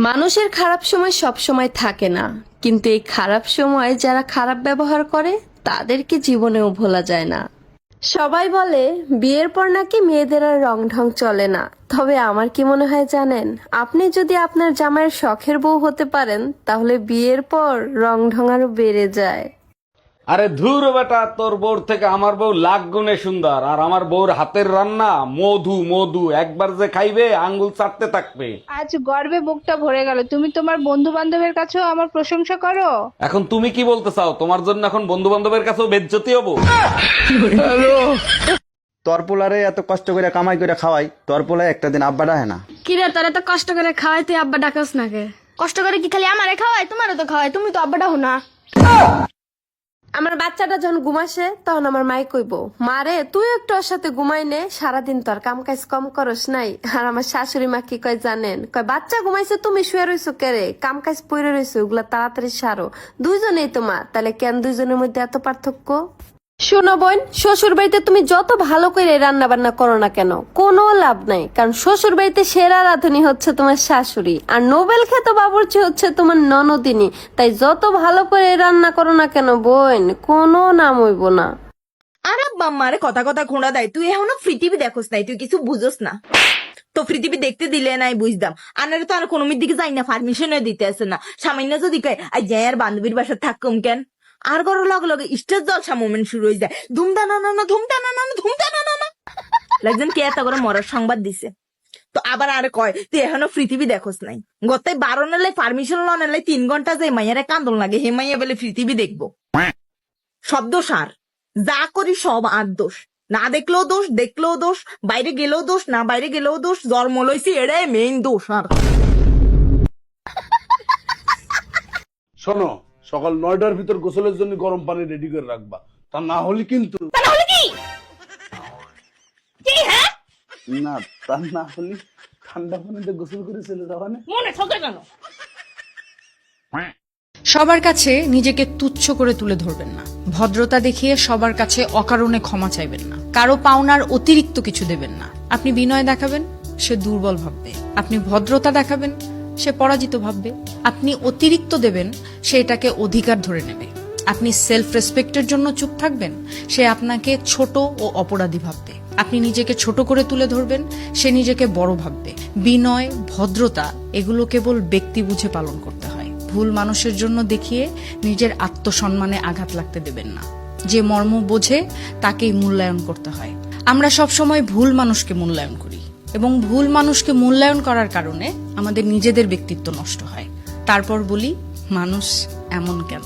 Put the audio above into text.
মানুষের খারাপ সময় সব সময় থাকে না, কিন্তু এই খারাপ সময় যারা খারাপ ব্যবহার করে তাদেরকে জীবনেও ভোলা যায় না। সবাই বলে বিয়ের পর নাকি মেয়েদের আর রং ঢং চলে না, তবে আমার কি মনে হয় জানেন, আপনি যদি আপনার জামাইয়ের শখের বউ হতে পারেন তাহলে বিয়ের পর রং ঢং আরো বেড়ে যায়। আরে ধুর বেটা, তোর বউর থেকে আমার বউ লাখ গুণে সুন্দর। আর আমার বউর হাতের রান্না মধু মধু, একবার যে খাইবে আঙ্গুল চাটতে থাকবে। আজ গর্বে বুকটা ভরে গেল। তুমি তোমার বন্ধু বান্ধবের কাছেও আমার প্রশংসা করো। এখন তুমি কি বলতে চাও, তোমার জন্য এখন বন্ধু বান্ধবের কাছেও বেজ্জতি হবো? তোর পোলারে এত কষ্ট করে কামাই করে খাওয়াই, তোর পোলায় একটা দিন আব্বা ডাহে না। কিরে তোর এত কষ্ট করে খাওয়াই, তুই আব্বা ডাকস নাকে? কষ্ট করে কি খালি আমারে খাওয়াই? তোমারও তো খাওয়াই, তুমি তো আব্বা ডাকো না। আমার বাচ্চাটা যখন ঘুমাসে তখন আমার মাই কইব, মারে তুই একটু ওর সাথে ঘুমাই নে, সারাদিন তোর কাম কাজ কম করস নাই। আর আমার শাশুড়ি মা কি কয় জানেন, কয় বাচ্চা ঘুমাইছে তুমি শুয়ে রইছো কেরে, কাম কাজ পড়ে রইছো, ওগুলা তাড়াতাড়ি সারো। দুইজনেই তো মা, তাহলে কেন দুইজনের মধ্যে এত পার্থক্য? শোনো বোন, শ্বশুর বাড়িতে তুমি যত ভালো করে রান্না বান্না করো না কেন কোনো লাভ নাই, কারণ শ্বশুর বাড়িতে সেরা রাঁধুনি হচ্ছে তোমার শাশুড়ি, আর নোবেল খ্যাত বাবুর্চি হচ্ছে তোমার ননদিনী। তাই যত ভালো করে রান্না করো না কেন বোন, কোনো নাম হইব না। আর আব্বা আম্মারে কথা কথা খোঁড়া দেয়, তুই এখনো পৃথিবী দেখোস নাই, তুই কিছু বুঝোস না। তো পৃথিবী দেখতে দিলে নাই বুঝতাম, আনারে তো আর কোনো দিকে যাই না, পারমিশনও দিতে আসে না। সামান্য যদি কয় আই যাই আর বান্ধবীর বাসা থাকুম কেন, আর গরো লগে লগে স্টেজ জলসা মোমেন্ট শুরু হয়ে যায়। ধুমটানা না ধুমটানা না ধুমটানা না, লাগছেন কে এত করে মরার সংবাদ দিছে। তো আবার আর কয় তুই এখনো পৃথিবী দেখোস নাই। গতাই 12 নেলাই পারমিশন ল নেলাই 3 ঘন্টা যে মাইয়ারে কান্দন লাগে, হে মাইয়া বলে পৃথিবী দেখবো। শব্দ সার যা করি সব আর দোষ, না দেখলেও দোষ, দেখলেও দোষ, বাইরে গেলেও দোষ, না বাইরে গেলেও দোষ, জন্ম লইছি এটাই মেইন দোষ। আর শোনো, সকাল 9টার ভিতর গোসলের জন্য গরম পানি রেডি করে রাখবা, তা না হলে কিন্তু না, তা না হলে ঠান্ডা পানিতে গোসল করে চলে যাওয়া না। সবার কাছে নিজেকে তুচ্ছ করে তুলে ধরবেন না। ভদ্রতা দেখিয়ে সবার কাছে অকারণে ক্ষমা চাইবেন না। কারো পাওনার অতিরিক্ত কিছু দেবেন না। আপনি বিনয় দেখাবেন, সে দুর্বল ভাববে। আপনি ভদ্রতা দেখাবেন, সে পরাজিত ভাববে। আপনি অতিরিক্ত দেবেন, সে এটাকে অধিকার ধরে নেবে। আপনি সেলফ রেসপেক্টের জন্য চুপ থাকবেন, সে আপনাকে ছোট ও অপরাধী ভাববে। আপনি নিজেকে ছোট করে তুলে ধরবেন, সে নিজেকে বড় ভাববে। বিনয়, ভদ্রতা এগুলো কেবল ব্যক্তি বুঝে পালন করতে হয়। ভুল মানুষের জন্য দেখিয়ে নিজের আত্মসম্মানে আঘাত লাগতে দেবেন না। যে মর্ম বোঝে তাকেই মূল্যায়ন করতে হয়। আমরা সবসময় ভুল মানুষকে মূল্যায়ন করি, এবং ভুল মানুষকে মূল্যায়ন করার কারণে আমাদের নিজেদের ব্যক্তিত্ব নষ্ট হয়। তারপর বলি, মানুষ এমন কেন?